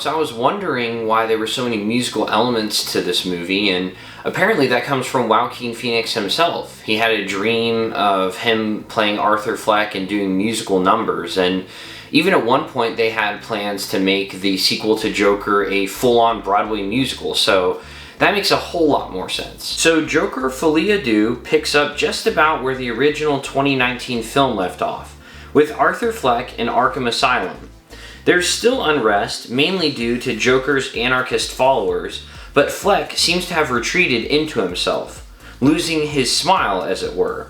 So I was wondering why there were so many musical elements to this movie, and apparently that comes from Joaquin Phoenix himself. He had a dream of him playing Arthur Fleck and doing musical numbers, and even at one point they had plans to make the sequel to Joker a full-on Broadway musical, so that makes a whole lot more sense. So Joker Folie Deux picks up just about where the original 2019 film left off, with Arthur Fleck in Arkham Asylum. There's still unrest, mainly due to Joker's anarchist followers, but Fleck seems to have retreated into himself, losing his smile, as it were.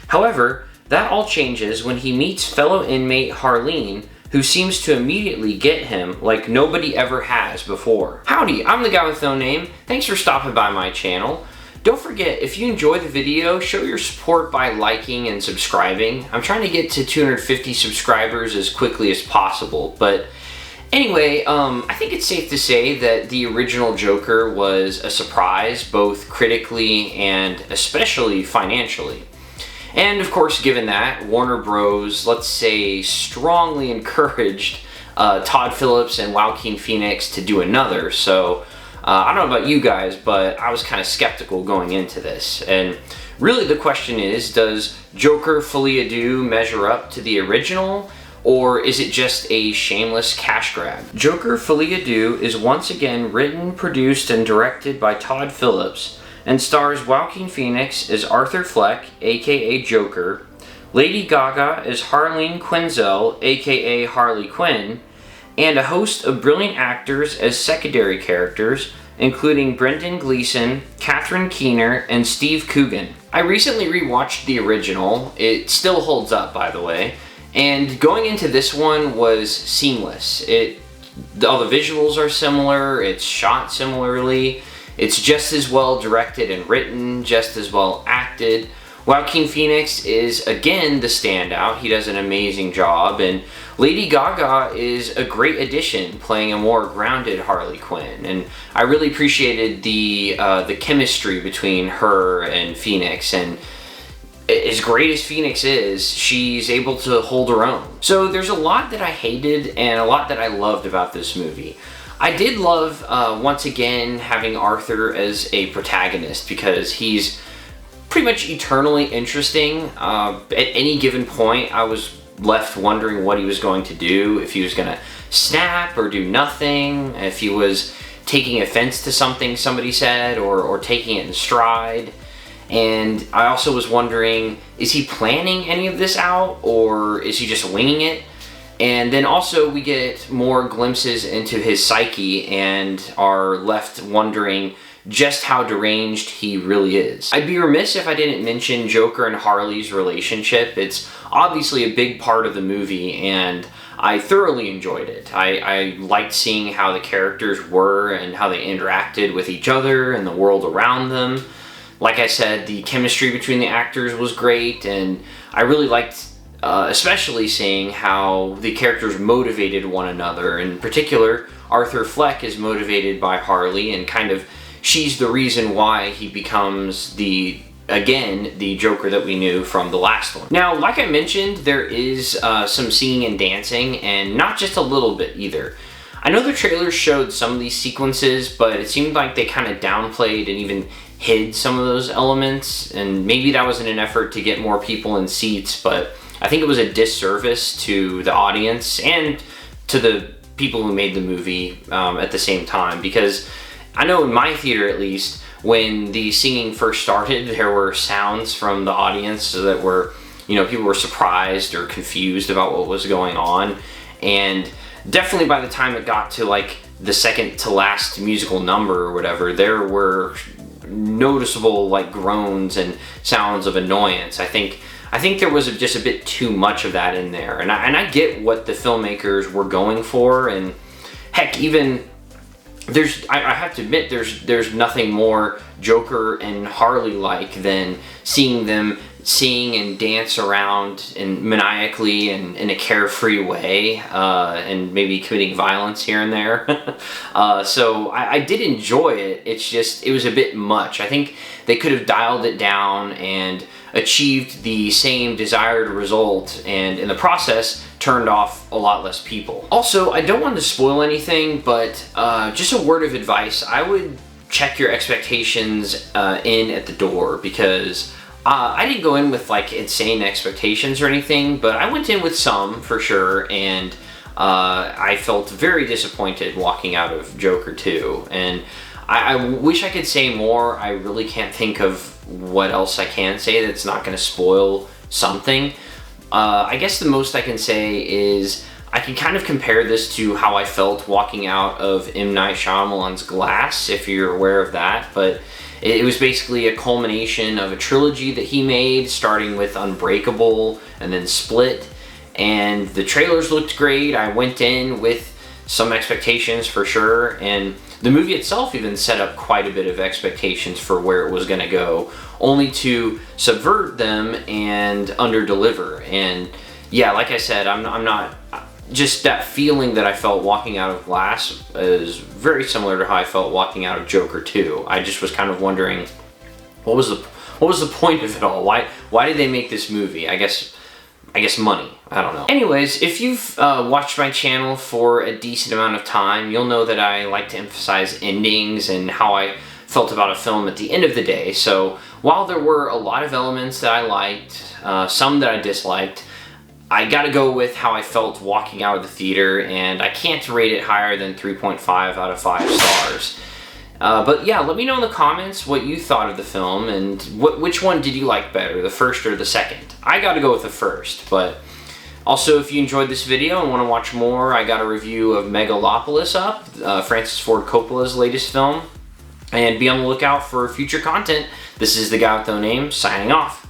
However, that all changes when he meets fellow inmate Harley, who seems to immediately get him like nobody ever has before. Howdy, I'm the guy with no name. Thanks for stopping by my channel. Don't forget, if you enjoy the video, show your support by liking and subscribing. I'm trying to get to 250 subscribers as quickly as possible, but anyway, I think it's safe to say that the original Joker was a surprise, both critically and especially financially. And of course, given that, Warner Bros., let's say, strongly encouraged Todd Phillips and Joaquin Phoenix to do another, so I don't know about you guys, but I was kind of skeptical going into this. And really the question is, does Joker Folie Deux measure up to the original, or is it just a shameless cash grab? Joker Folie Deux is once again written, produced, and directed by Todd Phillips, and stars Joaquin Phoenix as Arthur Fleck, aka Joker, Lady Gaga as Harley Quinzel, aka Harley Quinn, and a host of brilliant actors as secondary characters, including Brendan Gleeson, Catherine Keener, and Steve Coogan. I recently rewatched the original. It still holds up, by the way, and going into this one was seamless. All the visuals are similar, it's shot similarly, it's just as well directed and written, just as well acted. Joaquin Phoenix is, again, the standout. He does an amazing job, and Lady Gaga is a great addition, playing a more grounded Harley Quinn. And I really appreciated the chemistry between her and Phoenix, and as great as Phoenix is, she's able to hold her own. So there's a lot that I hated and a lot that I loved about this movie. I did love, once again, having Arthur as a protagonist, because he's pretty much eternally interesting. At any given point, I was left wondering what he was going to do, if he was going to snap or do nothing, if he was taking offense to something somebody said or taking it in stride. And I also was wondering, is he planning any of this out, or is he just winging it? And then also we get more glimpses into his psyche and are left wondering just how deranged he really is. I'd be remiss if I didn't mention Joker and Harley's relationship. It's obviously a big part of the movie, and I thoroughly enjoyed it. I liked seeing how the characters were and how they interacted with each other and the world around them. Like I said, the chemistry between the actors was great, and I really liked especially seeing how the characters motivated one another. In particular, Arthur Fleck is motivated by Harley, and kind of she's the reason why he becomes the Joker that we knew from the last one. Now, like I mentioned, there is some singing and dancing, and not just a little bit either. I know the trailers showed some of these sequences, but it seemed like they kind of downplayed and even hid some of those elements, and maybe that was in an effort to get more people in seats, but I think it was a disservice to the audience and to the people who made the movie at the same time, because I know in my theater, at least, when the singing first started, there were sounds from the audience that were, people were surprised or confused about what was going on. And definitely by the time it got to like the second to last musical number or whatever, there were noticeable like groans and sounds of annoyance. I think there was just a bit too much of that in there. And I get what the filmmakers were going for, and heck, even I have to admit, there's nothing more Joker and Harley like than seeing them sing and dance around and maniacally and in a carefree way, and maybe committing violence here and there. So I did enjoy it. It's just, it was a bit much. I think they could have dialed it down and achieved the same desired result, and in the process turned off a lot less people. Also, I don't want to spoil anything, but just a word of advice, I would check your expectations in at the door, because I didn't go in with like insane expectations or anything, but I went in with some for sure, and I felt very disappointed walking out of Joker 2, and I wish I could say more. I really can't think of what else I can say that's not going to spoil something. I guess the most I can say is I can kind of compare this to how I felt walking out of M. Night Shyamalan's Glass, if you're aware of that, but it was basically a culmination of a trilogy that he made, starting with Unbreakable and then Split, and the trailers looked great. I went in with some expectations for sure, and the movie itself even set up quite a bit of expectations for where it was going to go, only to subvert them and underdeliver. And yeah, like I said, I'm not just that feeling that I felt walking out of Glass is very similar to how I felt walking out of Joker 2. I just was kind of wondering, what was the point of it all? Why did they make this movie? I guess money. I don't know. Anyways, if you've watched my channel for a decent amount of time, you'll know that I like to emphasize endings and how I felt about a film at the end of the day. So while there were a lot of elements that I liked, some that I disliked, I gotta go with how I felt walking out of the theater, and I can't rate it higher than 3.5 out of 5 stars. But yeah, let me know in the comments what you thought of the film, and which one did you like better, the first or the second? I gotta go with the first, but also if you enjoyed this video and want to watch more, I got a review of Megalopolis up, Francis Ford Coppola's latest film, and be on the lookout for future content. This is the guy with no name, signing off.